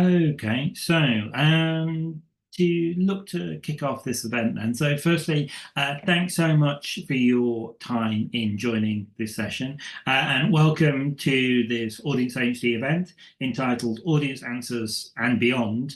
Okay, so to look to kick off this event then. So firstly, thanks so much for your time in joining this session and welcome to this audience agency event entitled Audience Answers and Beyond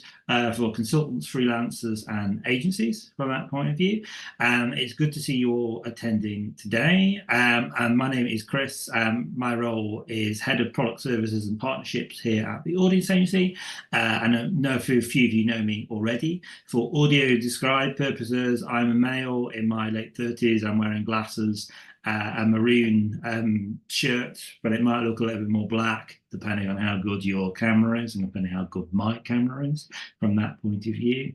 for consultants, freelancers and agencies from that point of view. It's good to see you all attending today. And my name is Chris. My role is Head of Product Services and Partnerships here at the Audience Agency. I know a few of you know me already. For audio described purposes, I'm a male in my late 30s. I'm wearing glasses, a maroon shirt, but it might look a little bit more black depending on how good your camera is and depending how good my camera is from that point of view.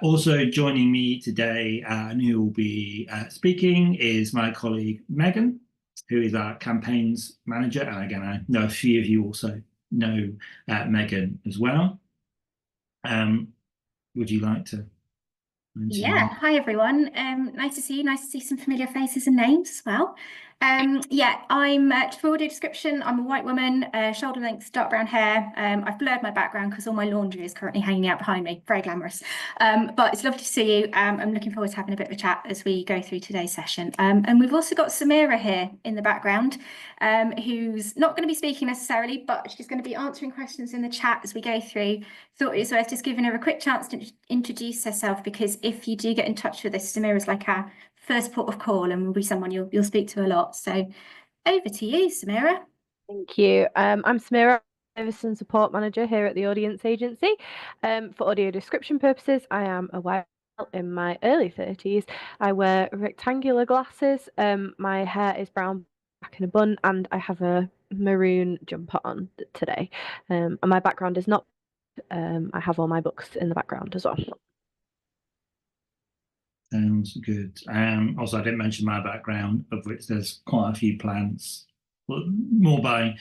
Also joining me today and who will be speaking is my colleague Megan, who is our campaigns manager. And again, I know a few of you also know Megan as well. Would you like to mention Yeah, hi everyone. Nice to see you. Nice to see some familiar faces and names as well. Yeah, I'm for audio description. I'm a white woman, shoulder length, dark brown hair. I've blurred my background because all my laundry is currently hanging out behind me. Very glamorous. But it's lovely to see you. I'm looking forward to having a bit of a chat as we go through today's session. And we've also got Samira here in the background, who's not going to be speaking necessarily, but she's going to be answering questions in the chat as we go through. Thought it was worth just giving her a quick chance to introduce herself, because if you do get in touch with us, Samira's like our first port of call and will be someone you'll speak to a lot. So over to you, Samira. Thank you. I'm Samira, Service and Support Manager here at the Audience Agency. For audio description purposes, I am a white belt in my early 30s. I wear rectangular glasses. My hair is brown back in a bun, and I have a maroon jumper on today. And my background is not. I have all my books in the background as well. Sounds good. Also, I didn't mention my background, of which there's quite a few plants, well, more by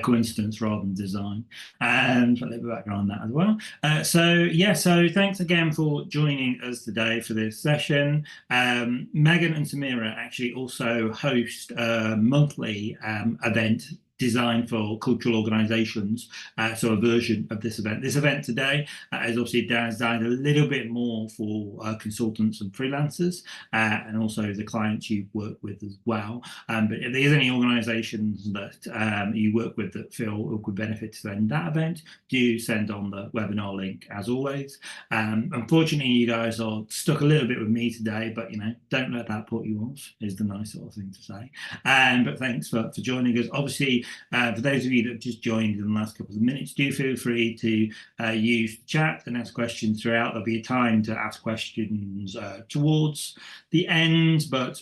coincidence rather than design, and a little bit of background on that as well. So thanks again for joining us today for this session. Megan and Samira actually also host a monthly event designed for cultural organisations, so a version of this event. This event today is obviously designed a little bit more for consultants and freelancers, and also the clients you work with as well. But if there's any organisations that you work with that feel it could benefit to send that event, do send on the webinar link as always. Unfortunately, you guys are stuck a little bit with me today, but don't let that put you off, is the nice sort of thing to say. But thanks for joining us. Obviously, for those of you that have just joined in the last couple of minutes, do feel free to use the chat and ask questions throughout. There'll be a time to ask questions towards the end, but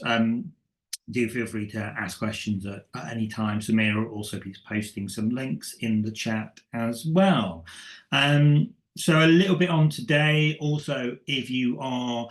do feel free to ask questions at any time. Samira will also be posting some links in the chat as well. So a little bit on today. Also, if you are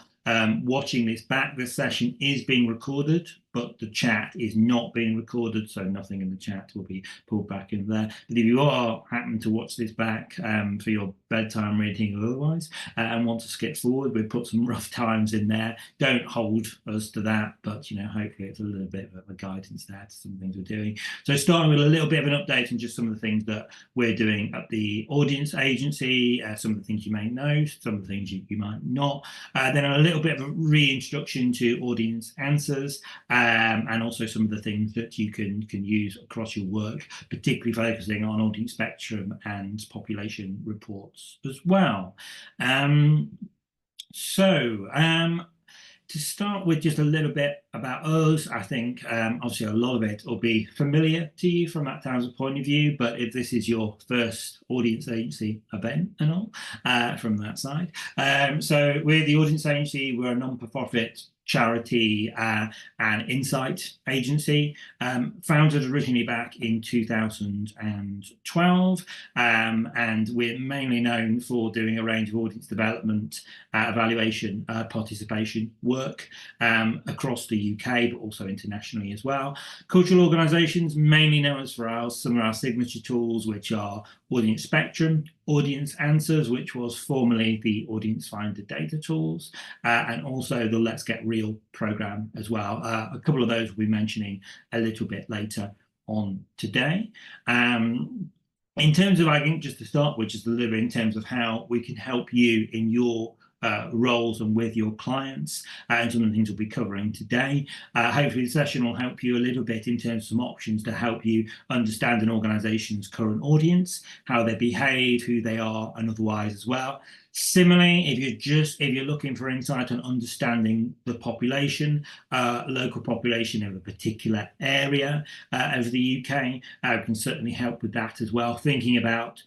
watching this back, this session is being recorded, but the chat is not being recorded, so nothing in the chat will be pulled back in there. But if you are happening to watch this back for your bedtime reading or otherwise, and want to skip forward, we've put some rough times in there. Don't hold us to that, but hopefully it's a little bit of a guidance there to some things we're doing. So starting with a little bit of an update on just some of the things that we're doing at the Audience Agency, some of the things you may know, some of the things you might not. Then a little bit of a reintroduction to Audience Answers, and also some of the things that you can use across your work, particularly focusing on audience spectrum and population reports as well. To start with just a little bit about us, I think obviously a lot of it will be familiar to you from that type of point of view, but if this is your first audience agency event and all, from that side. So we're the Audience Agency. We're a non-profit charity and insight agency, founded originally back in 2012, and we're mainly known for doing a range of audience development, evaluation, participation work across the UK, but also internationally as well. Cultural organisations mainly know us for some of our signature tools, which are Audience Spectrum, Audience Answers, which was formerly the Audience Finder data tools, and also the Let's Get Real program as well. A couple of those we'll be mentioning a little bit later on today. In terms of, I think, just to start with, just a little bit in terms of how we can help you in your roles and with your clients, and some of the things we'll be covering today. Hopefully the session will help you a little bit in terms of some options to help you understand an organization's current audience, how they behave, who they are, and otherwise as well. Similarly, if you're looking for insight on understanding the population, local population of a particular area of the UK, can certainly help with that as well. Thinking about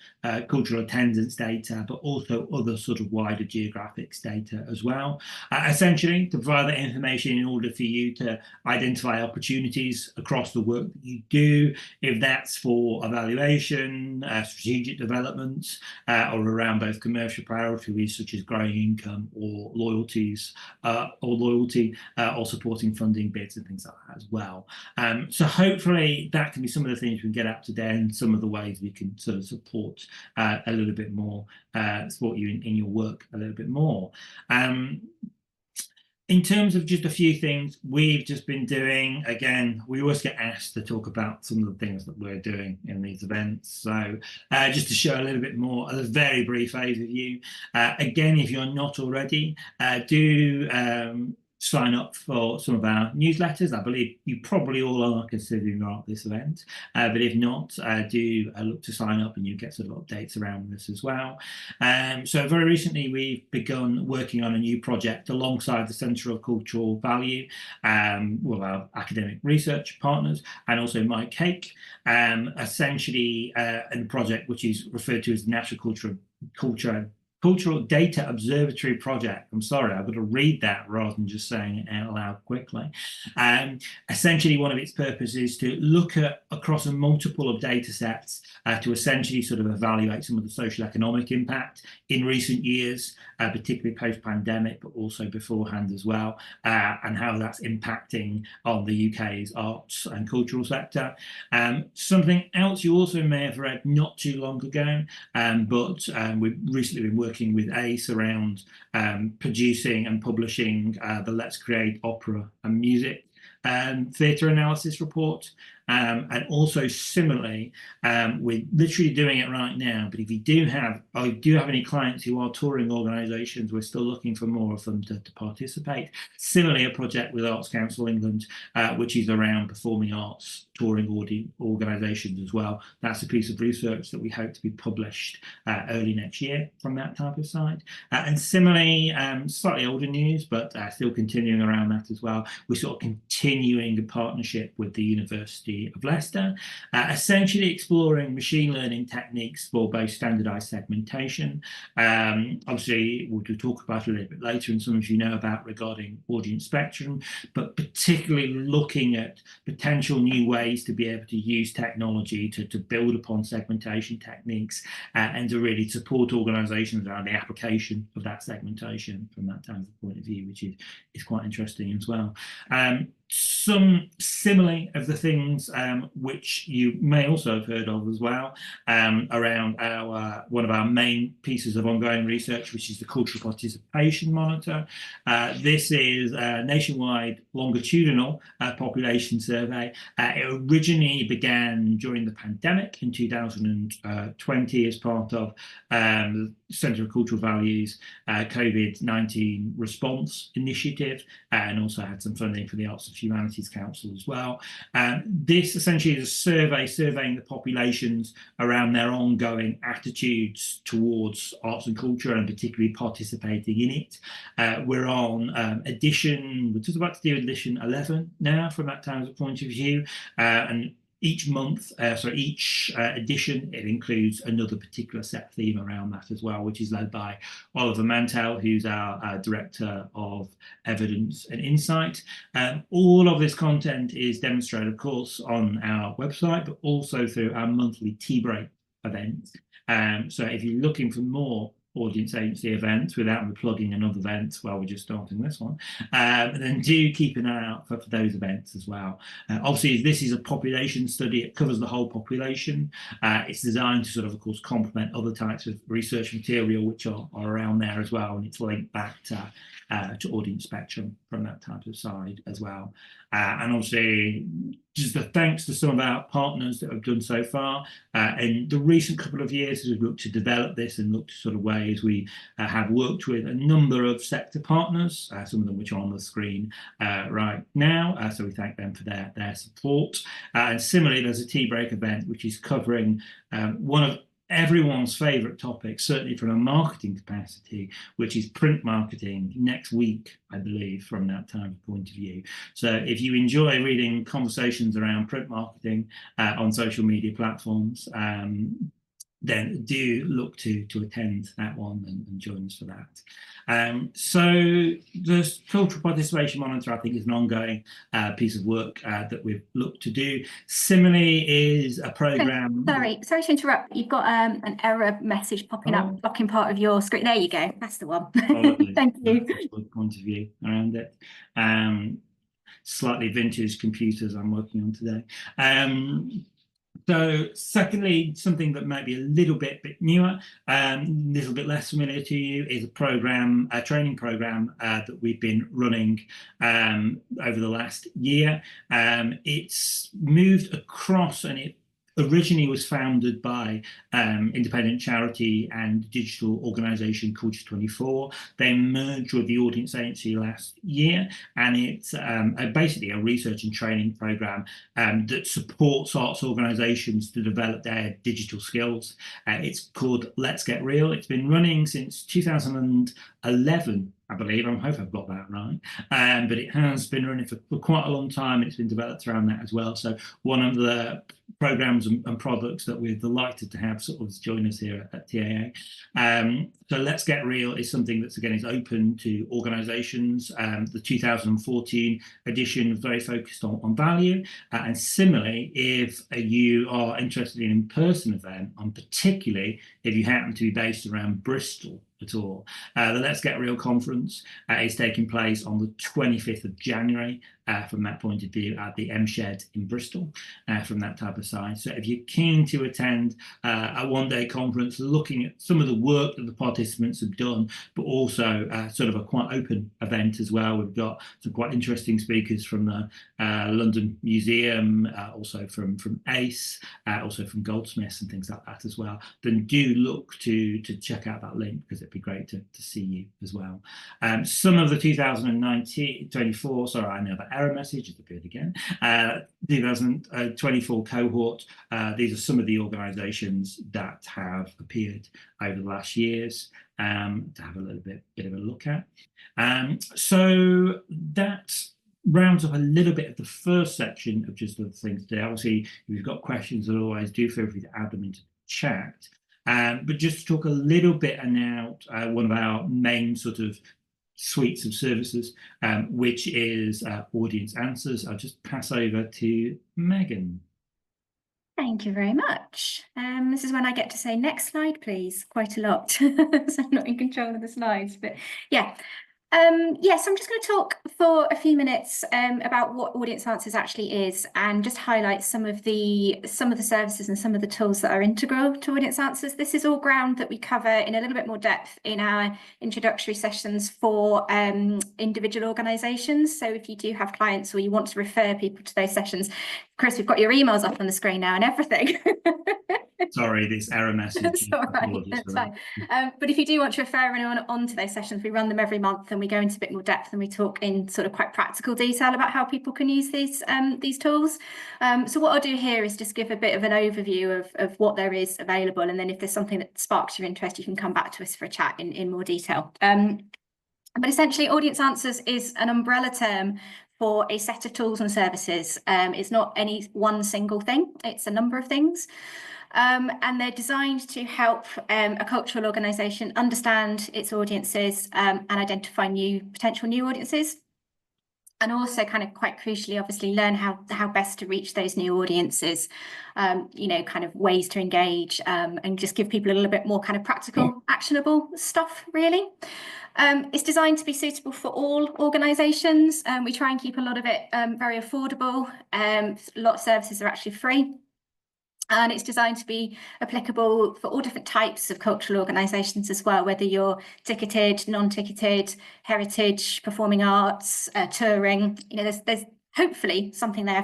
cultural attendance data, but also other sort of wider geographics data as well. Essentially, to provide that information in order for you to identify opportunities across the work that you do, if that's for evaluation, strategic development, or around both commercial priorities such as growing income or loyalty, or supporting funding bids and things like that as well. So hopefully that can be some of the things we can get up today, and some of the ways we can sort of support a little bit more, support you in your work a little bit more. In terms of just a few things we've just been doing, again, we always get asked to talk about some of the things that we're doing in these events. So just to show a little bit more, a very brief overview. Again, if you're not already, do sign up for some of our newsletters. I believe you probably all are, considering you're at this event. But if not, do look to sign up, and you get sort of updates around this as well. So very recently, we've begun working on a new project alongside the Centre of Cultural Value, with our academic research partners, and also Mike Cake. Essentially, a project which is referred to as the National Cultural Data Observatory Project. I'm sorry, I've got to read that rather than just saying it out loud quickly. Essentially, one of its purposes is to look at across a multiple of data sets to essentially sort of evaluate some of the social economic impact in recent years, particularly post-pandemic, but also beforehand as well, and how that's impacting on the UK's arts and cultural sector. Something else you also may have read not too long ago, but we've recently been working with ACE around producing and publishing the Let's Create Opera and Music theatre analysis report. And also similarly, we're literally doing it right now, but if you do have any clients who are touring organisations, we're still looking for more of them to participate. Similarly, a project with Arts Council England, which is around performing arts touring organisations as well. That's a piece of research that we hope to be published early next year from that type of side. And similarly, slightly older news, but still continuing around that as well. We're sort of continuing a partnership with the University of Leicester, essentially exploring machine learning techniques for both standardized segmentation. Obviously, we'll talk about it a little bit later, and some of you know about regarding audience spectrum, but particularly looking at potential new ways to be able to use technology to build upon segmentation techniques, and to really support organizations around the application of that segmentation from that type of point of view, which is quite interesting as well. Some similarly of the things which you may also have heard of as well, around one of our main pieces of ongoing research, which is the Cultural Participation Monitor. This is a nationwide longitudinal population survey. It originally began during the pandemic in 2020 as part of the Centre of Cultural Values COVID-19 response initiative, and also had some funding for the Arts and Humanities Council as well. This essentially is a surveying the populations around their ongoing attitudes towards arts and culture, and particularly participating in it. We're on we're just about to do edition 11 now from that time as a point of view, and each month, each edition, it includes another particular set theme around that as well, which is led by Oliver Mantell, who's our Director of Evidence and Insight. All of this content is demonstrated, of course, on our website, but also through our monthly tea break events. So if you're looking for more audience agency events without me plugging another event while we're just starting this one, then do keep an eye out for those events as well. Obviously, this is a population study. It covers the whole population. It's designed to sort of course, complement other types of research material which are around there as well, and it's linked back to audience spectrum from that type of side as well. And obviously, just a thanks to some of our partners that have done so far. In the recent couple of years, as we've looked to develop this and looked to sort of ways, we have worked with a number of sector partners, some of them which are on the screen right now. So we thank them for their support. And similarly, there's a tea break event which is covering one of everyone's favorite topic, certainly from a marketing capacity, which is print marketing next week, I believe, from that time point of view. So if you enjoy reading conversations around print marketing on social media platforms, then do look to attend that one and join us for that. So the cultural participation monitor, I think, is an ongoing piece of work that we've looked to do. Similarly is a program. Sorry to interrupt. You've got an error message popping up, blocking part of your screen. There you go. That's the one. Thank you. Point of view around it. Slightly vintage computers I'm working on today. So secondly, something that might be a little bit newer, a little bit less familiar to you, is a training program that we've been running over the last year. It's moved across, and it originally was founded by independent charity and digital organisation Culture 24. They merged with the Audience Agency last year, and it's basically a research and training programme that supports arts organisations to develop their digital skills. It's called Let's Get Real. It's been running since 2011, I believe. I hope I've got that right. But it has been running for quite a long time, and it's been developed around that as well. So one of the programs and products that we're delighted to have sort of join us here at TAA. So Let's Get Real is something that's, again, is open to organisations. The 2014 edition was very focused on value. And similarly, if you are interested in an in-person event, and particularly if you happen to be based around Bristol at all, the Let's Get Real conference is taking place on the 25th of January from that point of view at the M Shed in Bristol from that type of side. So if you're keen to attend a one-day conference looking at some of the work that the participants have done, but also sort of a quite open event as well. We've got some quite interesting speakers from the London Museum, also from ACE, also from Goldsmiths and things like that as well. Then do look to check out that link, because it'd be great to see you as well. Some of the 2024, sorry, I know that error message has appeared again. 2024 cohort. These are some of the organisations that have appeared over the last years to have a little bit of a look at. So that rounds up a little bit of the first section of just the things today. Obviously, if you've got questions, as always, do feel free to add them into the chat. But just to talk a little bit about one of our main sort of suites of services, which is Audience Answers. I'll just pass over to Megan. Thank you very much. This is when I get to say next slide, please, quite a lot. So I'm not in control of the slides, but yeah. Yes, I'm just going to talk for a few minutes about what Audience Answers actually is, and just highlight some of the services and some of the tools that are integral to Audience Answers. This is all ground that we cover in a little bit more depth in our introductory sessions for individual organisations. So if you do have clients or you want to refer people to those sessions, Chris, we've got your emails up on the screen now and everything. Sorry, this error message. That's all right, that's fine. But if you do want to refer anyone onto those sessions, we run them every month, and we go into a bit more depth, and we talk in sort of quite practical detail about how people can use these tools. So what I'll do here is just give a bit of an overview of what there is available, and then if there's something that sparks your interest, you can come back to us for a chat in more detail. But essentially, Audience Answers is an umbrella term for a set of tools and services. It's not any one single thing, it's a number of things. And they're designed to help a cultural organisation understand its audiences and identify potential new audiences. And also, kind of quite crucially, obviously, learn how best to reach those new audiences, you know, kind of ways to engage, and just give people a little bit more kind of practical, actionable stuff, really. It's designed to be suitable for all organisations. We try and keep a lot of it very affordable. A lot of services are actually free. And it's designed to be applicable for all different types of cultural organisations as well, whether you're ticketed, non-ticketed, heritage, performing arts, touring. You know, there's hopefully something there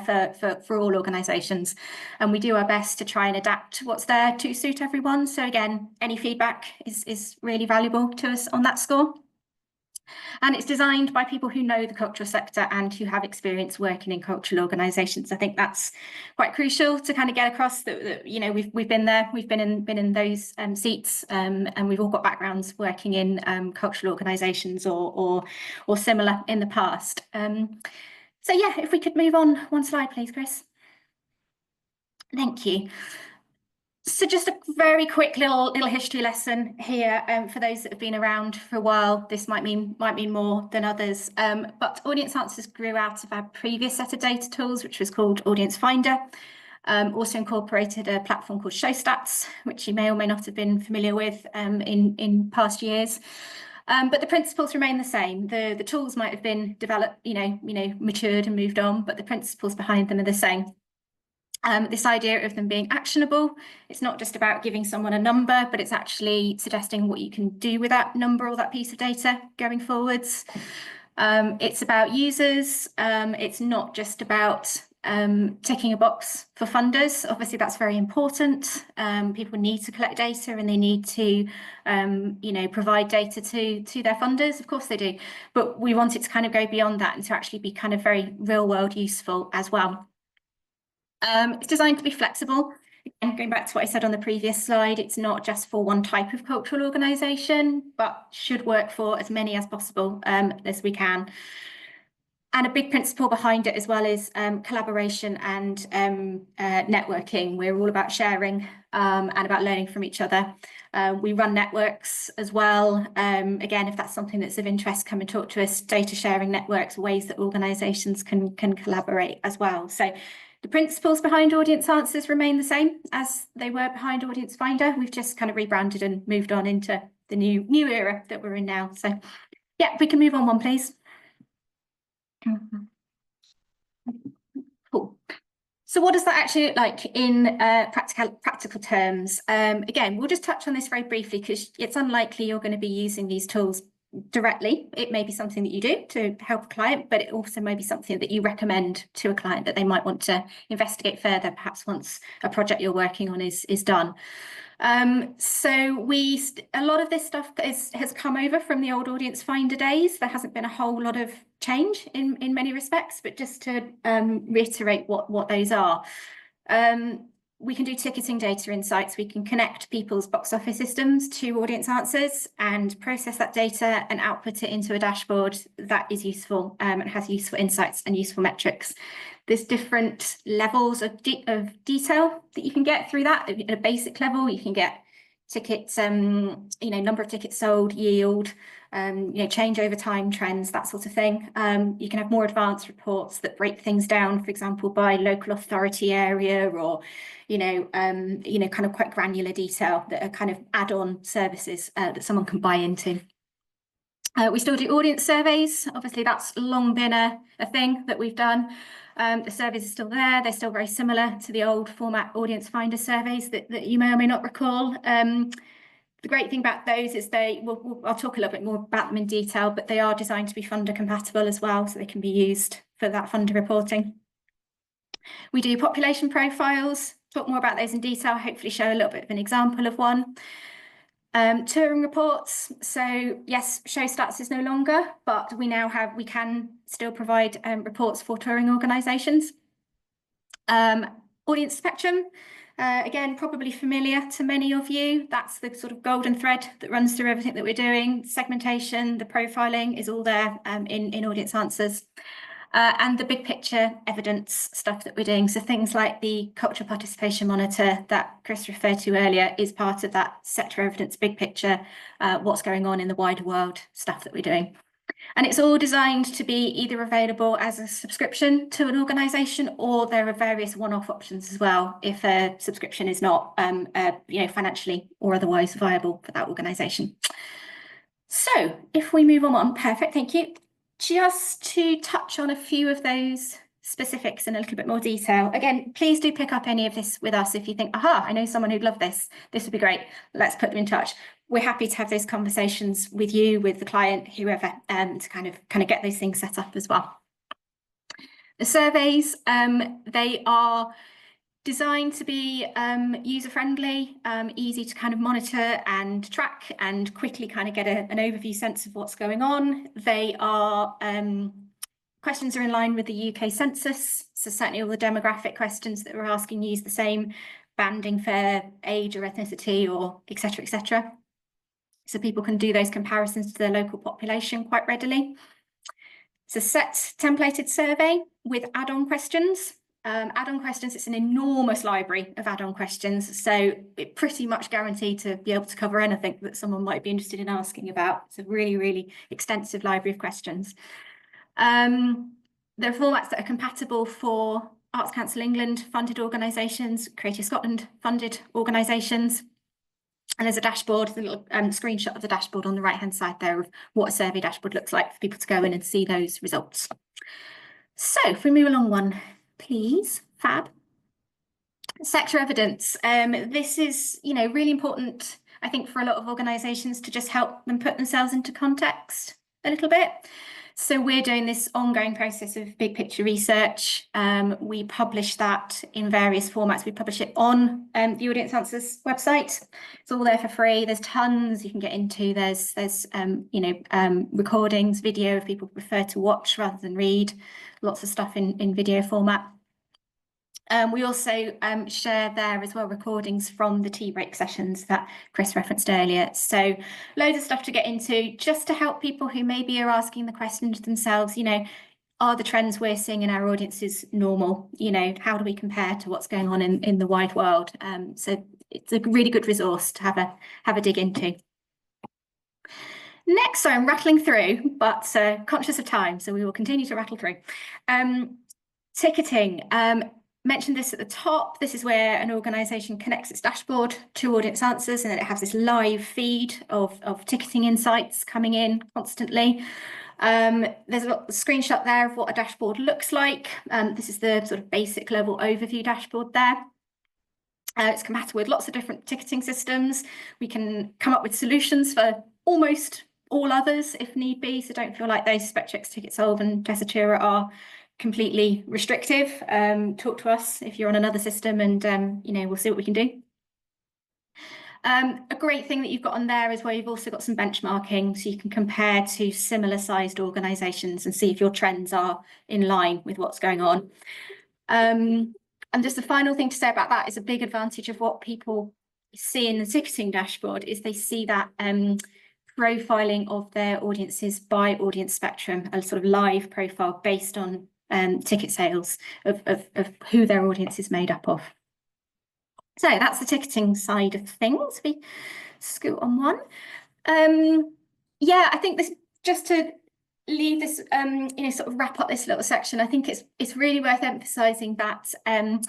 for all organisations, and we do our best to try and adapt what's there to suit everyone. So again, any feedback is really valuable to us on that score. And it's designed by people who know the cultural sector and who have experience working in cultural organisations. I think that's quite crucial to kind of get across that you know, we've been there, we've been in those seats, and we've all got backgrounds working in cultural organisations or similar in the past. So yeah, if we could move on one slide, please, Chris. Thank you. So just a very quick little history lesson here for those that have been around for a while. This might mean more than others, but Audience Answers grew out of our previous set of data tools, which was called Audience Finder. Also incorporated a platform called ShowStats, which you may or may not have been familiar with in past years. But the principles remain the same. The tools might have been developed, matured and moved on, but the principles behind them are the same. This idea of them being actionable, it's not just about giving someone a number, but it's actually suggesting what you can do with that number or that piece of data going forwards. It's about users. It's not just about ticking a box for funders. Obviously, that's very important. People need to collect data and they need to, provide data to their funders. Of course they do. But we want it to kind of go beyond that and to actually be kind of very real world useful as well. It's designed to be flexible. Again, going back to what I said on the previous slide, it's not just for one type of cultural organisation, but should work for as many as possible as we can. And a big principle behind it as well is collaboration and networking. We're all about sharing and about learning from each other. We run networks as well. Again, if that's something that's of interest, come and talk to us. Data sharing networks, ways that organisations can collaborate as well. So the principles behind Audience Answers remain the same as they were behind Audience Finder. We've just kind of rebranded and moved on into the new era that we're in now. So yeah, if we can move on one, please. Cool. So what does that actually look like in practical terms? Again, we'll just touch on this very briefly because it's unlikely you're going to be using these tools directly. It may be something that you do to help a client, but it also may be something that you recommend to a client that they might want to investigate further, perhaps once a project you're working on is done. So a lot of this stuff has come over from the old Audience Finder days. There hasn't been a whole lot of change in many respects, but just to reiterate what those are. We can do ticketing data insights. We can connect people's box office systems to Audience Answers and process that data and output it into a dashboard that is useful and has useful insights and useful metrics. There's different levels of detail that you can get through that. At a basic level, you can get tickets, number of tickets sold, yield, change over time trends, that sort of thing. You can have more advanced reports that break things down, for example, by local authority area or, kind of quite granular detail that are kind of add-on services that someone can buy into. We still do audience surveys. Obviously, that's long been a thing that we've done. The surveys are still there. They're still very similar to the old format Audience Finder surveys that you may or may not recall. The great thing about those is I'll talk a little bit more about them in detail, but they are designed to be funder compatible as well, so they can be used for that funder reporting. We do population profiles, talk more about those in detail, hopefully show a little bit of an example of one. Touring reports. So yes, ShowStats is no longer, but we can still provide reports for touring organisations. Audience spectrum, again, probably familiar to many of you. That's the sort of golden thread that runs through everything that we're doing. Segmentation, the profiling is all there in Audience Answers. And the big picture evidence stuff that we're doing. So things like the cultural participation monitor that Chris referred to earlier is part of that sector evidence big picture, what's going on in the wider world stuff that we're doing. And it's all designed to be either available as a subscription to an organisation, or there are various one-off options as well if a subscription is not financially or otherwise viable for that organisation. So if we move on, perfect, thank you. Just to touch on a few of those specifics in a little bit more detail. Again, please do pick up any of this with us if you think, aha, I know someone who'd love this. This would be great. Let's put them in touch. We're happy to have those conversations with you, with the client, whoever, to kind of get those things set up as well. The surveys, they are designed to be user-friendly, easy to kind of monitor and track and quickly kind of get an overview sense of what's going on. They are questions are in line with the UK census, so certainly all the demographic questions that we're asking use the same banding for age or ethnicity or etc., etc. So people can do those comparisons to their local population quite readily. It's a set templated survey with add-on questions. Add-on questions, it's an enormous library of add-on questions, so it pretty much guaranteed to be able to cover anything that someone might be interested in asking about. It's a really, really extensive library of questions. There are formats that are compatible for Arts Council England funded organisations, Creative Scotland funded organisations. And there's a dashboard, a little screenshot of the dashboard on the right-hand side there of what a survey dashboard looks like for people to go in and see those results. So if we move along one, please, Fab. Sector evidence. This is, really important, I think, for a lot of organisations to just help them put themselves into context a little bit. So we're doing this ongoing process of big picture research. We publish that in various formats. We publish it on the Audience Answers website. It's all there for free. There's tons you can get into. There's recordings, video if people prefer to watch rather than read. Lots of stuff in video format. We also share there as well recordings from the tea break sessions that Chris referenced earlier. So loads of stuff to get into just to help people who maybe are asking the questions themselves, are the trends we're seeing in our audiences normal? How do we compare to what's going on in the wide world? So it's a really good resource to have a dig into. Next, so I'm rattling through, but conscious of time, so we will continue to rattle through. Ticketing. Mentioned this at the top. This is where an organisation connects its dashboard to Audience Answers, and then it has this live feed of ticketing insights coming in constantly. There's a screenshot there of what a dashboard looks like. This is the sort of basic level overview dashboard there. It's compatible with lots of different ticketing systems. We can come up with solutions for almost all others if need be, so don't feel like those SpecTrix, Ticketsolve and Tessitura are completely restrictive. Talk to us if you're on another system and we'll see what we can do. A great thing that you've got on there is where you've also got some benchmarking, so you can compare to similar sized organisations and see if your trends are in line with what's going on. And just the final thing to say about that is a big advantage of what people see in the ticketing dashboard is they see that profiling of their audiences by audience spectrum, a sort of live profile based on ticket sales of who their audience is made up of. So that's the ticketing side of things. We scoot on one. I think this, just to leave this, sort of wrap up this little section, I think it's really worth emphasising that an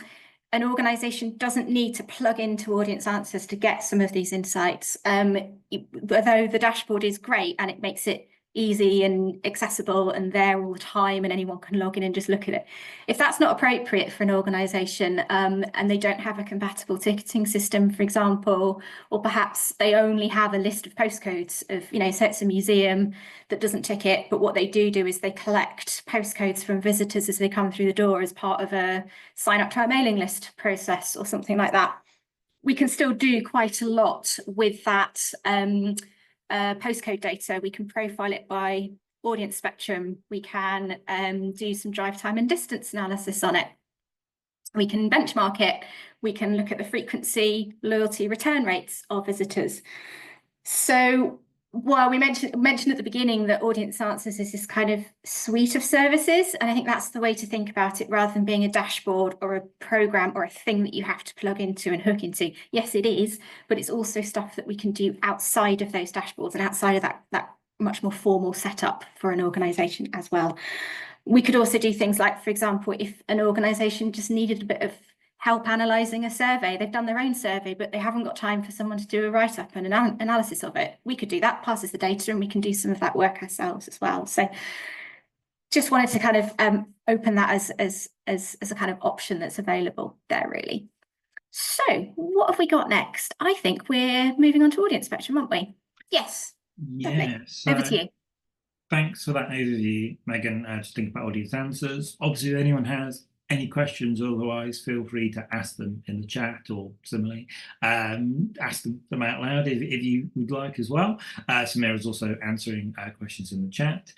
organisation doesn't need to plug into Audience Answers to get some of these insights. Although the dashboard is great and it makes it easy and accessible and there all the time and anyone can log in and just look at it. If that's not appropriate for an organisation and they don't have a compatible ticketing system, for example, or perhaps they only have a list of postcodes of, so it's a museum that doesn't ticket, but what they do is they collect postcodes from visitors as they come through the door as part of a sign up to our mailing list process or something like that. We can still do quite a lot with that postcode data. We can profile it by audience spectrum. We can do some drive time and distance analysis on it. We can benchmark it. We can look at the frequency, loyalty, return rates of visitors. So while we mentioned at the beginning that Audience Answers is this kind of suite of services, and I think that's the way to think about it rather than being a dashboard or a program or a thing that you have to plug into and hook into. Yes, it is, but it's also stuff that we can do outside of those dashboards and outside of that much more formal setup for an organisation as well. We could also do things like, for example, if an organisation just needed a bit of help analysing a survey, they've done their own survey, but they haven't got time for someone to do a write-up and an analysis of it. We could do that, pass us the data, and we can do some of that work ourselves as well. So just wanted to kind of open that as a kind of option that's available there, really. So what have we got next? I think we're moving on to Audience Spectrum, aren't we? Yes. Yeah. Lovely. So over to you. Thanks for that overview, Megan. Just think about audience answers. Obviously, if anyone has any questions, otherwise, feel free to ask them in the chat or similarly. Ask them out loud if you would like as well. Samira is also answering questions in the chat.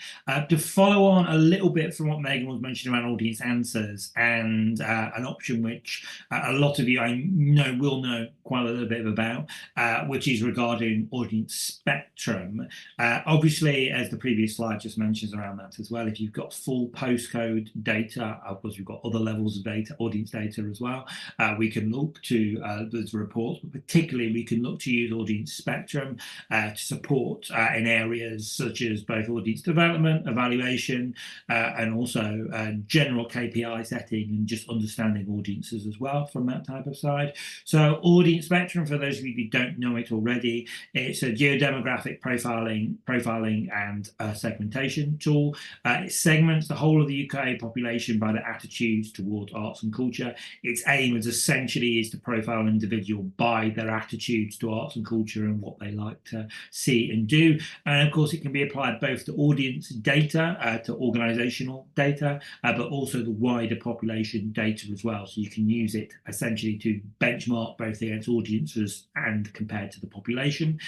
To follow on a little bit from what Megan was mentioning around audience answers and an option which a lot of you I know will know quite a little bit about, which is regarding audience spectrum. Obviously, as the previous slide just mentions around that as well, if you've got full postcode data, of course, we've got other levels of data, audience data as well. We can look to those reports, but particularly we can look to use audience spectrum to support in areas such as both audience development, evaluation, and also general KPI setting and just understanding audiences as well from that type of side. So audience spectrum, for those of you who don't know it already, it's a geodemographic profiling and segmentation tool. It segments the whole of the UK population by their attitudes towards arts and culture. Its aim is essentially to profile an individual by their attitudes to arts and culture and what they like to see and do. And of course, it can be applied both to audience data, to organizational data, but also the wider population data as well. So you can use it essentially to benchmark both against audiences and compared to the population.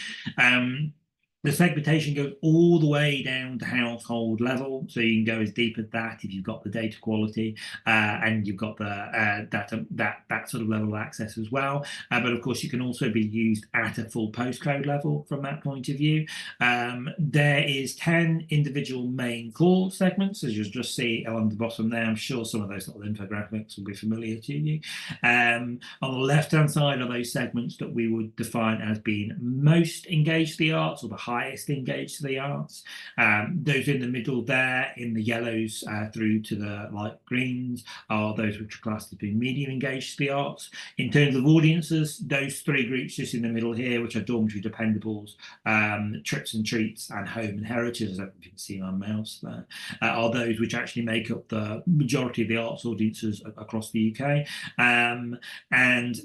The segmentation goes all the way down to household level, so you can go as deep as that if you've got the data quality and you've got the that sort of level of access as well. But of course, you can also be used at a full postcode level from that point of view. There is 10 individual main core segments, as you'll just see along the bottom there. I'm sure some of those little infographics will be familiar to you. On the left-hand side are those segments that we would define as being most engaged to the arts or the highest engaged to the arts. Those in the middle there, in the yellows through to the light greens, are those which are classed as being medium engaged to the arts. In terms of audiences, those three groups just in the middle here, which are dormitory dependables, trips and treats, and home and heritage, as you can see my mouse there, are those which actually make up the majority of the arts audiences across the UK. And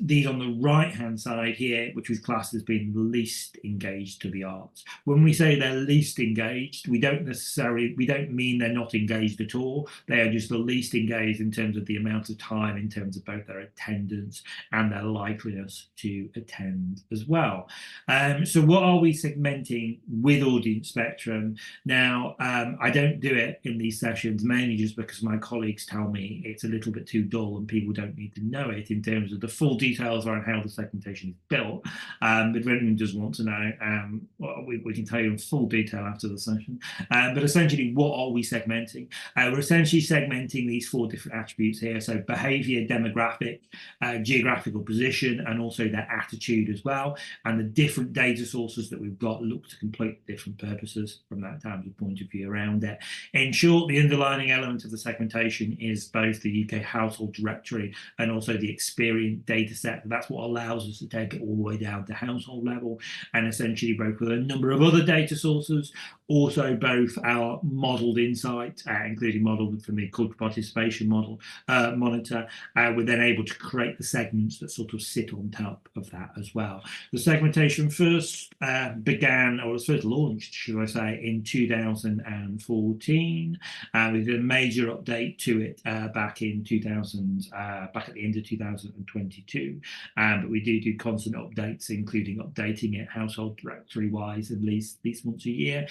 these on the right-hand side here, which we've classed as being the least engaged to the arts. When we say they're least engaged, we don't mean they're not engaged at all. They are just the least engaged in terms of the amount of time, in terms of both their attendance and their likeliness to attend as well. So what are we segmenting with audience spectrum? Now, I don't do it in these sessions, mainly just because my colleagues tell me it's a little bit too dull and people don't need to know it in terms of the full details around how the segmentation is built. But if anyone does want to know, we can tell you in full detail after the session. But essentially, what are we segmenting? We're essentially segmenting these four different attributes here. So behavior, demographic, geographical position, and also their attitude as well. And the different data sources that we've got look to complete different purposes from that type of point of view around it. In short, the underlying element of the segmentation is both the UK household directory and also the experience data set. That's what allows us to take it all the way down to household level, and essentially both with a number of other data sources, also both our modeled insight, including modeled from the cultural participation model monitor. We're then able to create the segments that sort of sit on top of that as well. The segmentation first began, or was first launched, should I say, in 2014. We did a major update to it back in back at the end of 2022. But we do constant updates, including updating it household directory wise at least once a year.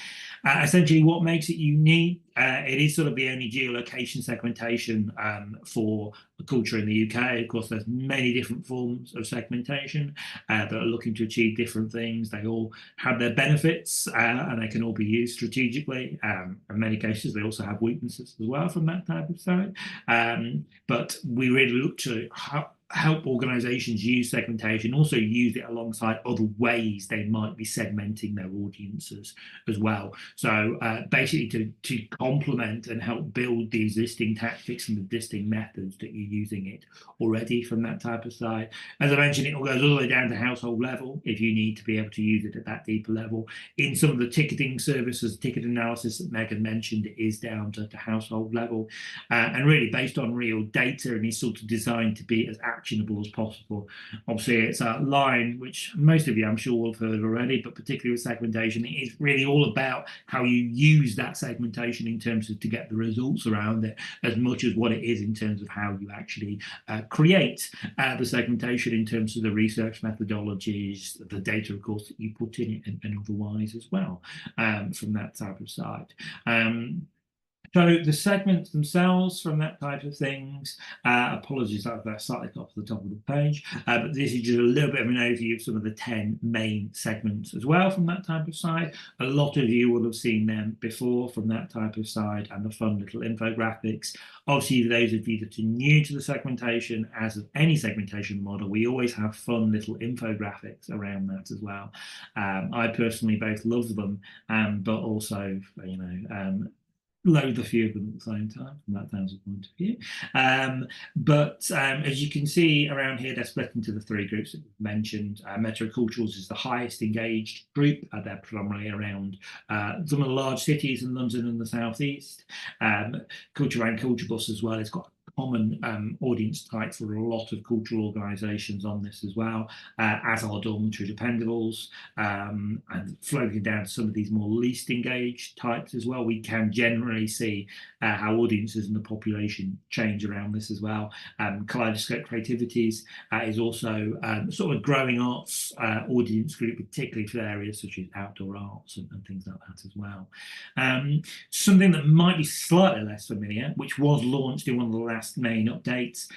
Essentially, what makes it unique, it is sort of the only geolocation segmentation for culture in the UK. Of course, there's many different forms of segmentation that are looking to achieve different things. They all have their benefits and they can all be used strategically. In many cases, they also have weaknesses as well from that type of side. But we really look to help organizations use segmentation, also use it alongside other ways they might be segmenting their audiences as well. So basically to complement and help build the existing tactics and the existing methods that you're using it already from that type of side. As I mentioned, it all goes all the way down to household level if you need to be able to use it at that deeper level. In some of the ticketing services, ticket analysis that Megan mentioned, it is down to household level and really based on real data, and is sort of designed to be as actionable as possible. Obviously, it's a line which most of you, I'm sure, will have heard already, but particularly with segmentation, it is really all about how you use that segmentation in terms of to get the results around it, as much as what it is in terms of how you actually create the segmentation in terms of the research methodologies, the data, of course, that you put in it, and otherwise as well, from that type of side. So the segments themselves from that type of things, apologies that they're slightly off the top of the page, but this is just a little bit of an overview of some of the 10 main segments as well from that type of side. A lot of you will have seen them before from that type of side, and the fun little infographics. Obviously, those of you that are new to the segmentation, as of any segmentation model, we always have fun little infographics around that as well. I personally both love them, but also, you know, load a few of them at the same time from that terms of point of view. But as you can see around here, they're split into the 3 groups that we've mentioned. Metroculturals is the highest engaged group. They're predominantly around some of the large cities in London and the southeast. Culture and Culture Bus as well. It's got common audience type for a lot of cultural organisations on this as well, as are dormitory dependables, and floating down to some of these more least engaged types as well. We can generally see how audiences and the population change around this as well. Kaleidoscope Creativities is also sort of growing arts audience group, particularly for areas such as outdoor arts and things like that as well. Something that might be slightly less familiar, which was launched in one of the last main updates,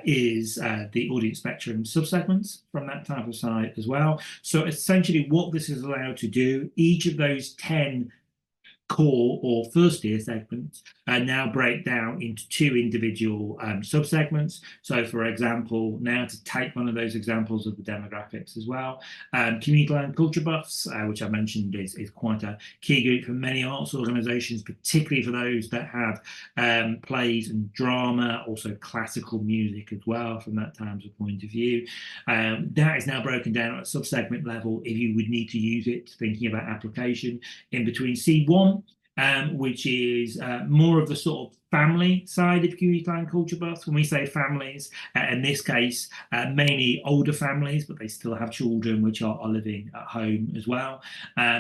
is the audience spectrum subsegments from that type of side as well. So essentially what this is allowed to do, each of those 10 core or first tier segments now break down into 2 individual subsegments. So for example, now to take one of those examples of the demographics as well, community and culture buffs, which I mentioned is quite a key group for many arts organisations, particularly for those that have plays and drama, also classical music as well from that times of point of view. That is now broken down at a subsegment level if you would need to use it, thinking about application, in between C1, which is more of the sort of family side of community and culture buffs. When we say families, in this case, mainly older families, but they still have children which are living at home as well.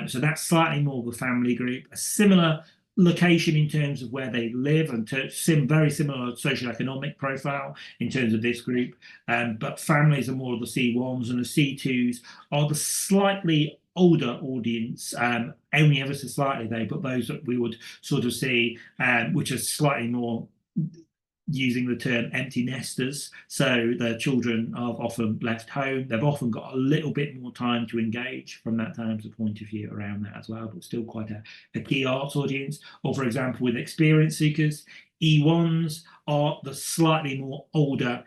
So that's slightly more of a family group, a similar location in terms of where they live, and very similar socioeconomic profile in terms of this group. But families are more of the C1s, and the C2s are the slightly older audience, only ever so slightly though, but those that we would sort of see, which are slightly more, using the term, empty nesters. So the children have often left home. They've often got a little bit more time to engage from that times of point of view around that as well, but still quite a key arts audience. Or for example, with experience seekers, E1s are the slightly more older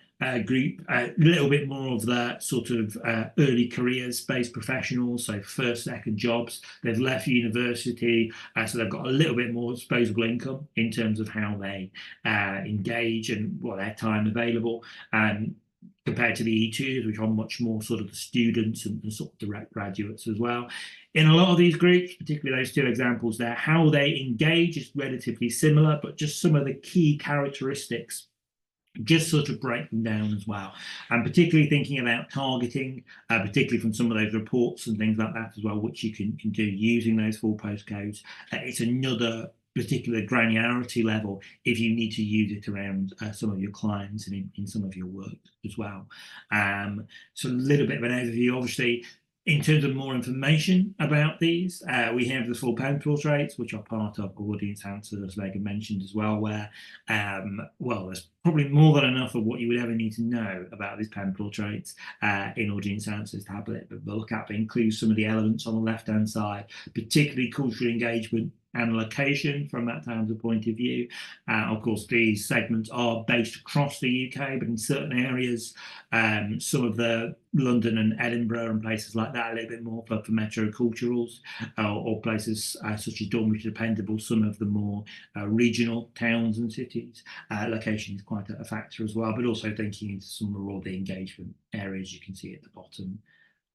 group, a little bit more of the sort of early careers based professionals, so first, second jobs. They've left university, so they've got a little bit more disposable income in terms of how they engage and what their time available. Compared to the E2s, which are much more sort of the students and sort of direct graduates as well. In a lot of these groups, particularly those 2 examples there, how they engage is relatively similar, but just some of the key characteristics just sort of break them down as well. And particularly thinking about targeting, particularly from some of those reports and things like that as well, which you can do using those full postcodes. It's another particular granularity level if you need to use it around some of your clients and in some of your work as well. So a little bit of an overview. Obviously, in terms of more information about these, we have the full pen portraits, which are part of Audience Answers, as Megan mentioned as well, where, well, there's probably more than enough of what you would ever need to know about these pen portraits in Audience Answers to have a little bit of a look at. It includes some of the elements on the left-hand side, particularly cultural engagement and location from that times of point of view. Of course, these segments are based across the UK, but in certain areas, some of the London and Edinburgh and places like that, a little bit more for metroculturals, or places such as dormitory dependable, some of the more regional towns and cities. Location is quite a factor as well, but also thinking into some of all the engagement areas you can see at the bottom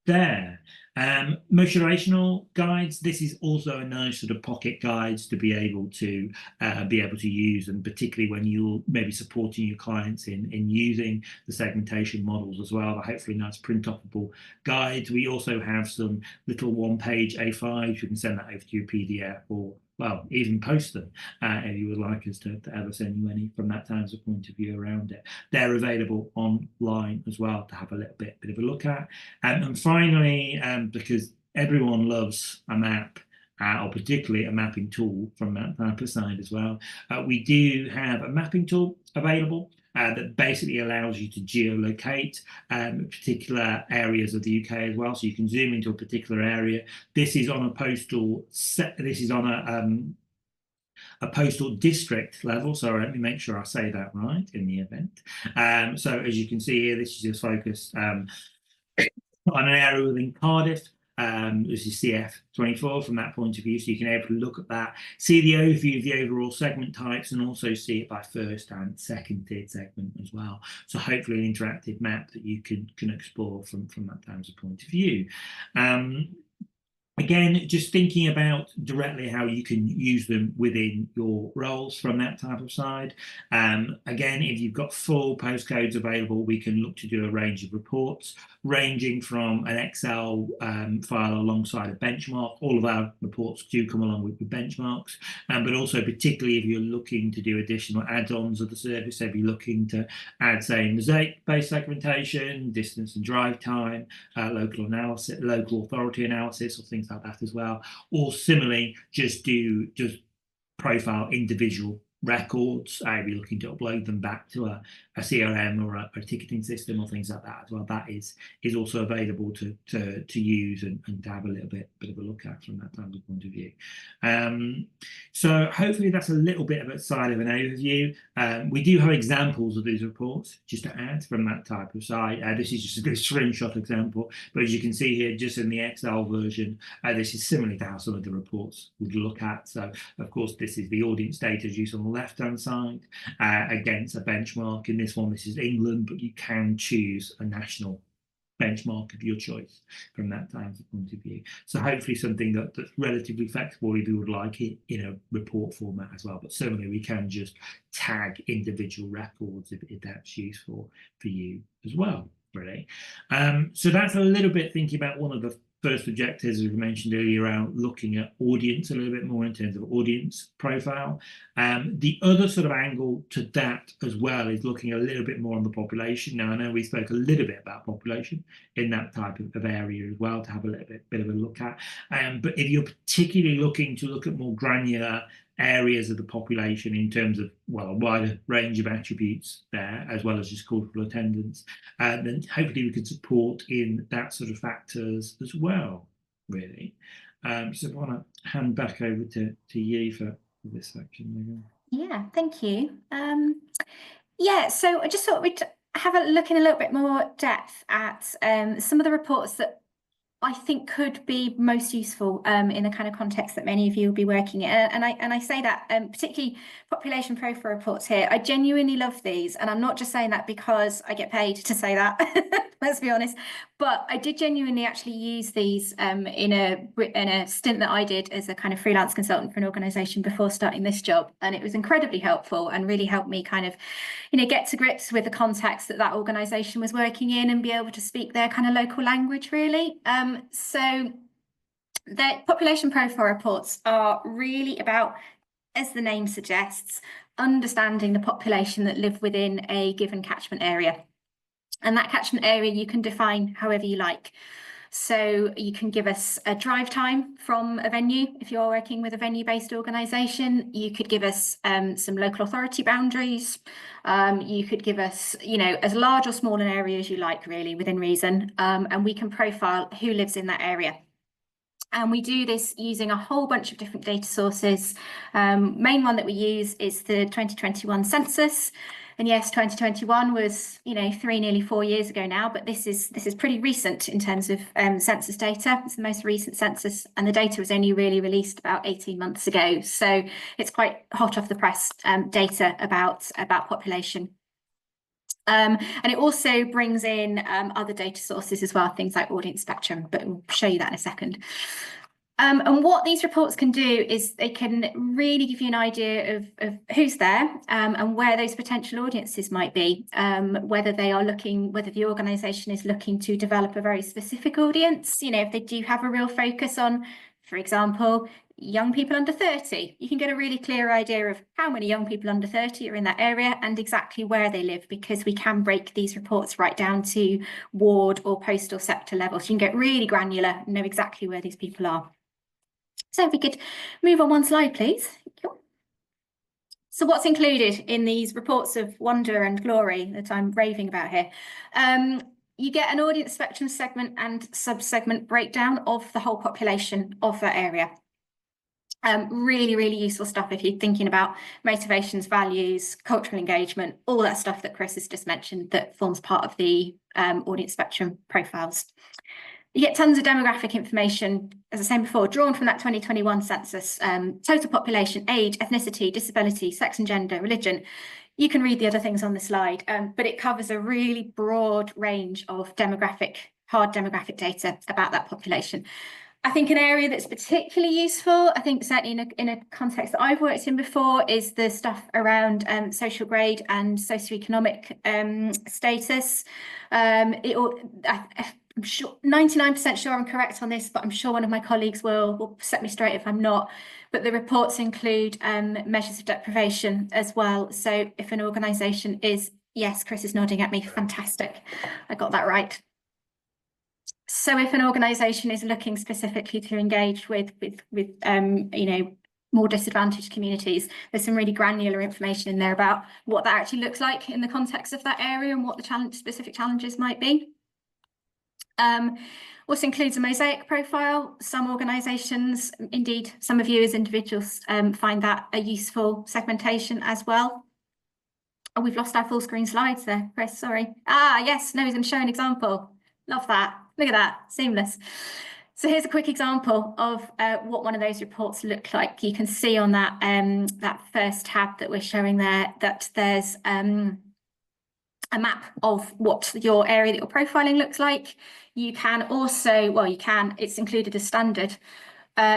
there. Motivational guides. This is also a nice sort of pocket guides to be able to use, and particularly when you're maybe supporting your clients in using the segmentation models as well. Hopefully nice print offable guides. We also have some little one-page A5s. You can send that over to your PDF, or well, even post them if you would like us to ever send you any from that terms of point of view around it. They're available online as well to have a little bit of a look at. And finally, because everyone loves a map, or particularly a mapping tool from that type of side as well, we do have a mapping tool available that basically allows you to geolocate particular areas of the UK as well. So you can zoom into a particular area. This is on a postal set. This is on a postal district level. So let me make sure I say that right in the event. So as you can see here, this is just focused on an area within Cardiff. This is CF24 from that point of view, so you can able to look at that, see the overview of the overall segment types, and also see it by first and second tiered segment as well. So hopefully an interactive map that you can explore from that terms of point of view. Again, just thinking about directly how you can use them within your roles from that type of side. Again, if you've got full postcodes available, we can look to do a range of reports ranging from an Excel file alongside a benchmark. All of our reports do come along with benchmarks, but also particularly if you're looking to do additional add-ons of the service, so if you're looking to add, say, mosaic-based segmentation, distance and drive time, local analysis, local authority analysis, or things like that as well. Or similarly, just profile individual records. I'd be looking to upload them back to a CRM or a ticketing system or things like that as well. That is also available to use and to have a little bit of a look at from that type of point of view. So hopefully that's a little bit of a side of an overview. We do have examples of these reports just to add from that type of side. This is just a good screenshot example, but as you can see here, just in the Excel version, this is similar to how some of the reports would look at. So of course, this is the audience data used on the left-hand side against a benchmark. In this one, this is England, but you can choose a national benchmark of your choice from that type of point of view. So hopefully something that's relatively flexible if you would like it in a report format as well. But certainly we can just tag individual records if that's useful for you as well, really. So that's a little bit thinking about one of the first objectives, as we mentioned earlier, around looking at audience a little bit more in terms of audience profile. The other sort of angle to that as well is looking a little bit more on the population. Now, I know we spoke a little bit about population in that type of area as well to have a little bit of a look at. But if you're particularly looking to look at more granular areas of the population in terms of, well, a wider range of attributes there, as well as just cultural attendance, then hopefully we can support in that sort of factors as well, really. So I want to hand back over to you for this section, Megan. Yeah, thank you. Yeah, so I just thought we'd have a look in a little bit more depth at some of the reports that I think could be most useful in the kind of context that many of you will be working in. And I say that particularly population profile reports here. I genuinely love these, and I'm not just saying that because I get paid to say that, let's be honest, but I did genuinely actually use these in a stint that I did as a kind of freelance consultant for an organization before starting this job. And it was incredibly helpful and really helped me kind of, get to grips with the context that organization was working in and be able to speak their kind of local language, really. So the population profile reports are really about, as the name suggests, understanding the population that live within a given catchment area. And that catchment area you can define however you like. So you can give us a drive time from a venue if you're working with a venue-based organisation. You could give us some local authority boundaries. You could give us, as large or small an area as you like, really, within reason. And we can profile who lives in that area. And we do this using a whole bunch of different data sources. Main one that we use is the 2021 census. And yes, 2021 was, nearly 4 years ago now, but this is pretty recent in terms of census data. It's the most recent census, and the data was only really released about 18 months ago. So it's quite hot off the press data about population. And it also brings in other data sources as well, things like audience spectrum, but we'll show you that in a second. And what these reports can do is they can really give you an idea of who's there and where those potential audiences might be, whether they are looking, whether the organisation is looking to develop a very specific audience, if they do have a real focus on, for example, young people under 30, you can get a really clear idea of how many young people under 30 are in that area and exactly where they live, because we can break these reports right down to ward or postal sector level. So you can get really granular and know exactly where these people are. So if we could move on one slide, please. So what's included in these reports of wonder and glory that I'm raving about here? You get an audience spectrum segment and sub-segment breakdown of the whole population of that area. Really, really useful stuff if you're thinking about motivations, values, cultural engagement, all that stuff that Chris has just mentioned that forms part of the audience spectrum profiles. You get tons of demographic information, as I said before, drawn from that 2021 census, total population, age, ethnicity, disability, sex and gender, religion. You can read the other things on the slide, but it covers a really broad range of hard demographic data about that population. I think an area that's particularly useful, I think certainly in a context that I've worked in before, is the stuff around social grade and socioeconomic status. I'm sure 99% sure I'm correct on this, but I'm sure one of my colleagues will set me straight if I'm not. But the reports include measures of deprivation as well. So if an organisation is, yes, Chris is nodding at me, fantastic, I got that right. So if an organisation is looking specifically to engage with more disadvantaged communities, there's some really granular information in there about what that actually looks like in the context of that area and what the specific challenges might be. Also includes a mosaic profile. Some organisations, indeed some of you as individuals, find that a useful segmentation as well. Oh, we've lost our full screen slides there, Chris, sorry. Yes, no, he's going to show an example. Love that. Look at that, seamless. So here's a quick example of what one of those reports look like. You can see on that that first tab that we're showing there that there's a map of what your area that you're profiling looks like. You can also, it's included as standard,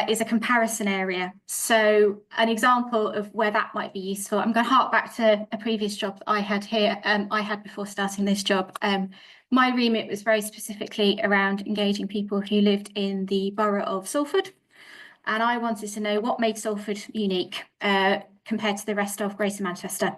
is a comparison area. So an example of where that might be useful, I'm going to hark back to a previous job that I had before starting this job. My remit was very specifically around engaging people who lived in the borough of Salford. And I wanted to know what made Salford unique compared to the rest of Greater Manchester.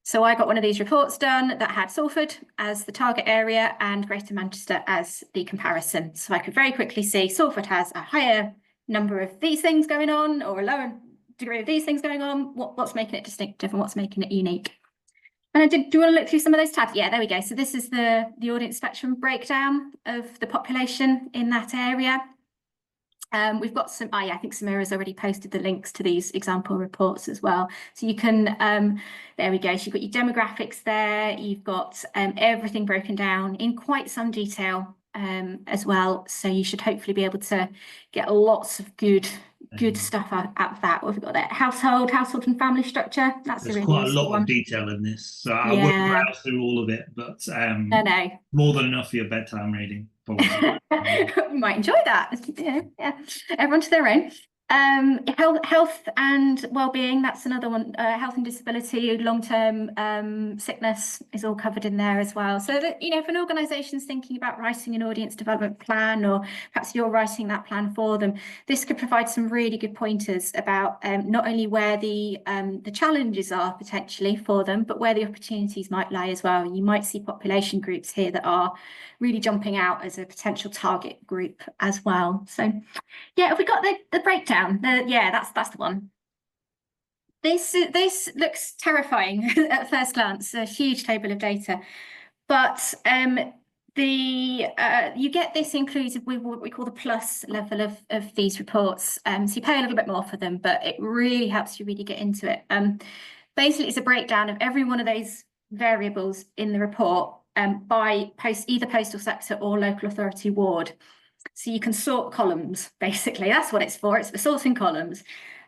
So I got one of these reports done that had Salford as the target area and Greater Manchester as the comparison. So I could very quickly see Salford has a higher number of these things going on or a lower degree of these things going on. What's making it distinctive and what's making it unique? And do you want to look through some of those tabs? Yeah, there we go. So this is the audience spectrum breakdown of the population in that area. We've got some, I think Samira's already posted the links to these example reports as well. So you can, there we go. So you've got your demographics there. You've got everything broken down in quite some detail as well. So you should hopefully be able to get lots of good stuff out of that. What have we got there? Household and family structure. There's a really quite a lot one. of detail in this. So I won't browse through all of it, but no. More than enough for your bedtime reading. You might enjoy that. Yeah. Everyone to their own. Health and well-being, that's another one. Health and disability, long-term sickness is all covered in there as well. So that, if an organisation's thinking about writing an audience development plan, or perhaps you're writing that plan for them, this could provide some really good pointers about not only where the challenges are potentially for them, but where the opportunities might lie as well. You might see population groups here that are really jumping out as a potential target group as well. So yeah, have we got the breakdown? That's the one. This looks terrifying at first glance, a huge table of data, but you get this included with what we call the plus level of these reports. So you pay a little bit more for them, but it really helps you really get into it. Basically, it's a breakdown of every one of those variables in the report by either postal sector or local authority ward. So you can sort columns, basically. That's what it's for. It's for sorting columns.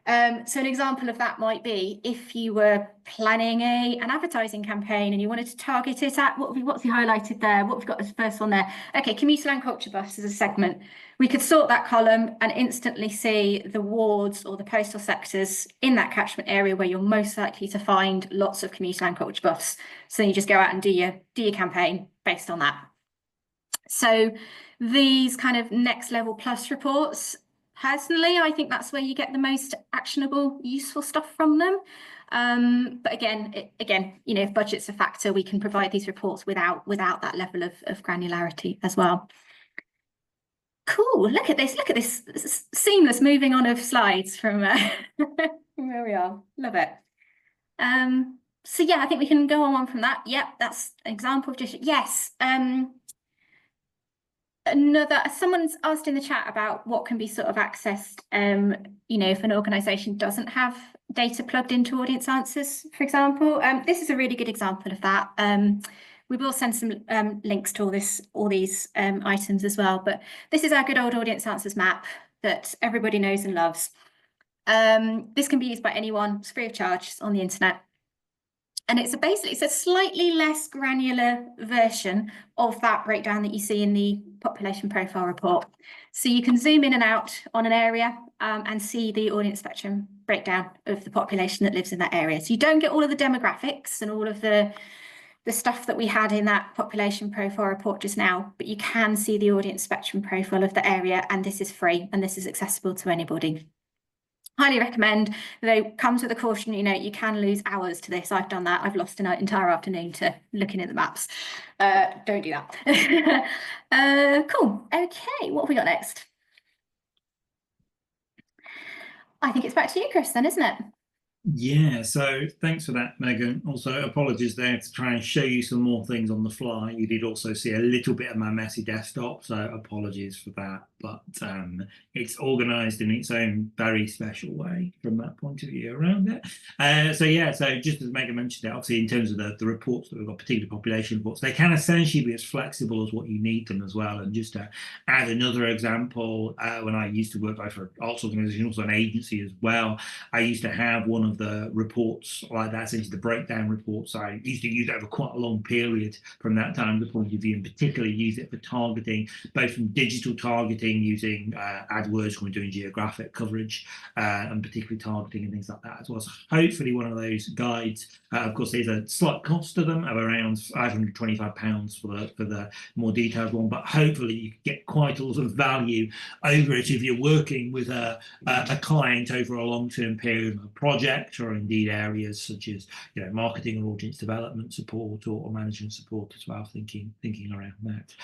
So an example of that might be if you were planning an advertising campaign and you wanted to target it at what's he highlighted there? What we've got as first one there? Okay, commuter and culture bus as a segment. We could sort that column and instantly see the wards or the postal sectors in that catchment area where you're most likely to find lots of commuter and culture buffs. So you just go out and do your campaign based on that. So these kind of next level plus reports, personally, I think that's where you get the most actionable, useful stuff from them. But again, if budget's a factor, we can provide these reports without that level of granularity as well. Cool. Look at this seamless moving on of slides from where we are. Love it. So yeah, I think we can go on from that. Yep, that's an example of just yes. Someone's asked in the chat about what can be sort of accessed, if an organisation doesn't have data plugged into audience answers, for example. This is a really good example of that. We will send some links to all these items as well, but this is our good old audience answers map that everybody knows and loves. This can be used by anyone. It's free of charge. It's on the internet. And it's a slightly less granular version of that breakdown that you see in the population profile report. So you can zoom in and out on an area and see the audience spectrum breakdown of the population that lives in that area. So you don't get all of the demographics and all of the stuff that we had in that population profile report just now, but you can see the audience spectrum profile of the area, and this is free and this is accessible to anybody. Highly recommend, though comes with a caution, you can lose hours to this. I've done that. I've lost an entire afternoon to looking at the maps. Don't do that. Cool. Okay, what have we got next? I think it's back to you, Chris, then, isn't it? Yeah, so thanks for that, Megan. Also, apologies there to try and show you some more things on the fly. You did also see a little bit of my messy desktop, so apologies for that. But it's organised in its own very special way from that point of view around it. So just as Megan mentioned it, obviously in terms of the reports that we've got, particular population reports, they can essentially be as flexible as what you need them as well. And just to add another example, when I used to work for an arts organisation, also an agency as well, I used to have one of the reports like that, essentially the breakdown reports. I used to use it over quite a long period from that time, the point of view, and particularly use it for targeting, both from digital targeting using AdWords when we're doing geographic coverage, and particularly targeting and things like that as well. So hopefully one of those guides, of course, there's a slight cost to them of around £525 for the more detailed one, but hopefully you can get quite a lot of value over it if you're working with a client over a long-term period of a project, or indeed areas such as marketing or audience development support or management support as well, thinking around that.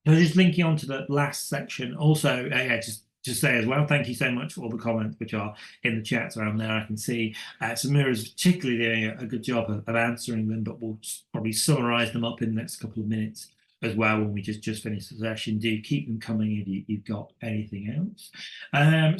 So just linking on to the last section also, just say as well, thank you so much for all the comments which are in the chats around there. I can see Samira's particularly doing a good job of answering them, but we'll probably summarise them up in the next couple of minutes as well when we just finish the session. Do keep them coming if you've got anything else.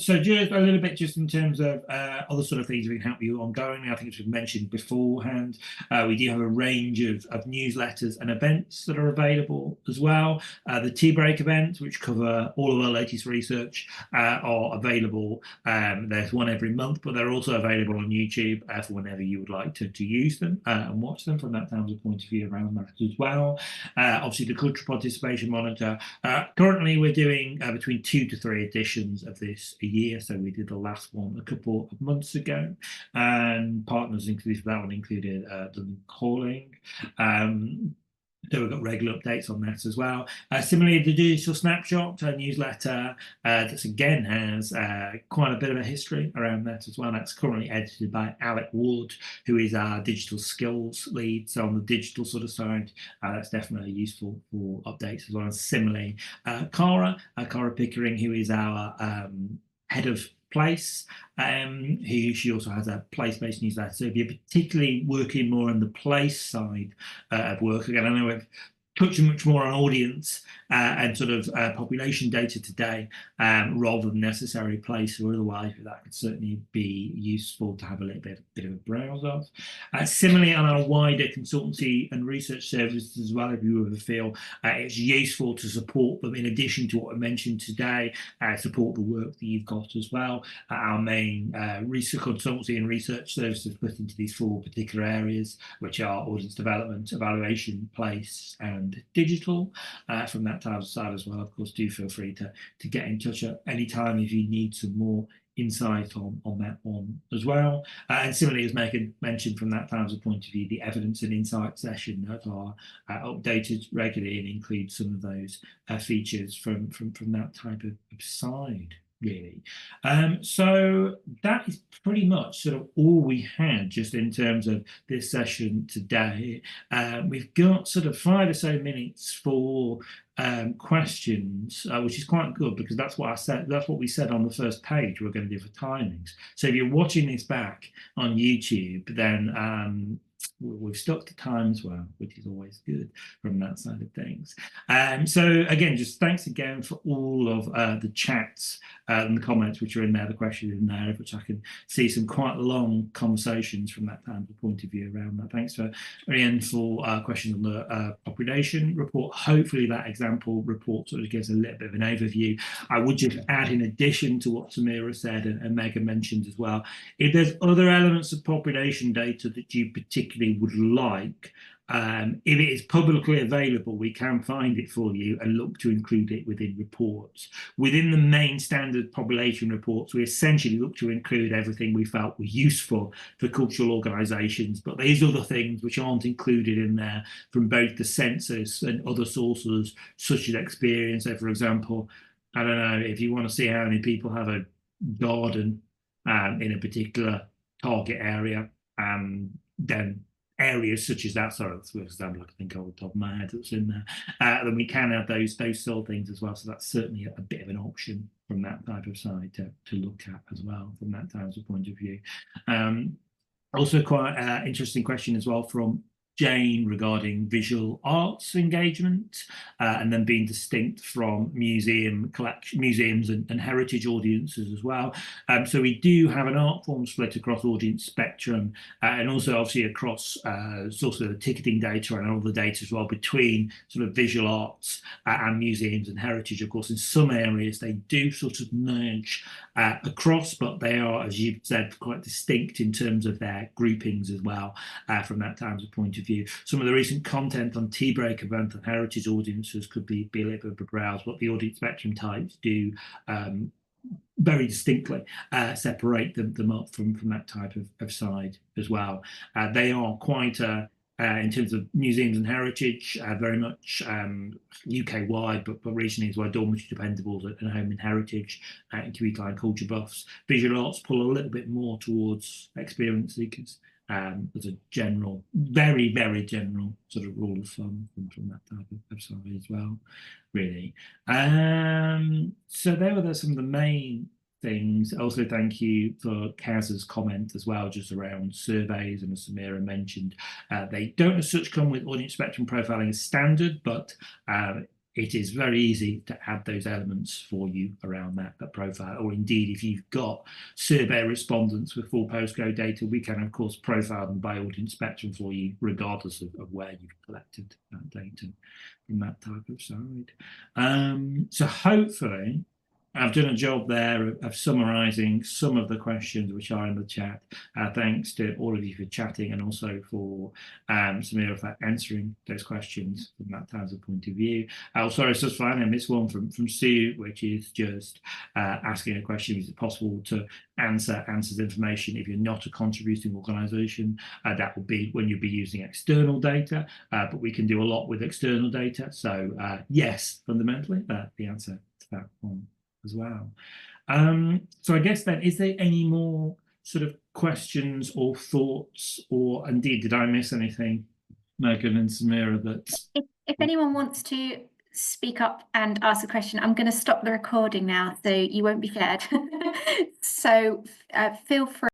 So just a little bit just in terms of other sort of things we can help you ongoing. I think as we've mentioned beforehand, we do have a range of newsletters and events that are available as well. The tea break events, which cover all of our latest research, are available. There's one every month, but they're also available on YouTube for whenever you would like to use them and watch them from that point of view around that as well. Obviously, the Cultural Participation Monitor. Currently, we're doing between 2 to 3 editions of this a year. So we did the last one a couple of months ago, and partners included for that one included the Calling. So we've got regular updates on that as well. Similarly, the Digital Snapshot newsletter that again has quite a bit of a history around that as well. That's currently edited by Alec Ward, who is our digital skills lead. So on the digital sort of side, that's definitely useful for updates as well. And similarly, Cara Pickering, who is our head of Place, she also has a place-based newsletter. So if you're particularly working more on the place side of work, again, I know we've touching much more on audience and sort of population data today, rather than necessary place or otherwise, but that could certainly be useful to have a little bit of a browse of. Similarly, on our wider consultancy and research services as well, if you ever feel it's useful to support them in addition to what I mentioned today, support the work that you've got as well. Our main research consultancy and research services put into these 4 particular areas, which are audience development, evaluation, place, and digital. From that type of side as well, of course, do feel free to get in touch at any time if you need some more insight on that one as well. And similarly, as Megan mentioned, from that type of point of view, the evidence and insight session that are updated regularly and include some of those features from that type of side, really. So that is pretty much sort of all we had just in terms of this session today. We've got sort of 5 or so minutes for questions, which is quite good because that's what I said. That's what we said on the first page we're going to do for timings. So if you're watching this back on YouTube, then we've stuck to time as well, which is always good from that side of things. So again, just thanks again for all of the chats and the comments which are in there, the questions in there, which I can see some quite long conversations from that point of view around that. Thanks for Ian for questions on the population report. Hopefully that example report sort of gives a little bit of an overview. I would just add, in addition to what Samira said and Megan mentioned as well, if there's other elements of population data that you particularly would like, if it is publicly available, we can find it for you and look to include it within reports. Within the main standard population reports, we essentially look to include everything we felt was useful for cultural organisations, but there's other things which aren't included in there from both the census and other sources, such as experience. So, for example, I don't know, if you want to see how many people have a garden in a particular target area, then areas such as that, sorry, that's an example I can think of the top of my head that's in there, then we can have those sort of things as well. So that's certainly a bit of an option from that type of side to look at as well from that type of point of view. Also quite interesting question as well from Jane regarding visual arts engagement and then being distinct from museums and heritage audiences as well. So we do have an art form split across audience spectrum and also obviously across sort of the ticketing data and all the data as well between sort of visual arts and museums and heritage. Of course, in some areas they do sort of merge across, but they are, as you said, quite distinct in terms of their groupings as well from that type of point of view. Some of the recent content on Tea Break event and heritage audiences could be a little bit of a browse, but the audience spectrum types do very distinctly separate them up from that type of side as well. They are quite in terms of museums and heritage, very much UK wide, but regionally as well, dormitory dependables and home and heritage, include culture buffs. Visual arts pull a little bit more towards experience seekers. As a general, very, very general sort of rule of thumb from that type of side as well, really. So there were some of the main things. Also, thank you for Kaz's comment as well, just around surveys, and as Samira mentioned, they don't as such come with audience spectrum profiling as standard, but it is very easy to add those elements for you around that profile. Or indeed, if you've got survey respondents with full postcode data, we can, of course, profile them by audience spectrum for you, regardless of where you've collected that data from that type of side. So hopefully, I've done a job there of summarising some of the questions which are in the chat. Thanks to all of you for chatting and also for Samira for answering those questions from that type of point of view. Sorry, so finally I missed one from Sue, which is just asking a question: is it possible to answers information if you're not a contributing organisation? That will be when you'll be using external data, but we can do a lot with external data. So yes, fundamentally, the answer to that one as well. So I guess then, is there any more sort of questions or thoughts, or indeed, did I miss anything, Megan and Samira? That if anyone wants to speak up and ask a question, I'm going to stop the recording now, so you won't be scared. So feel free.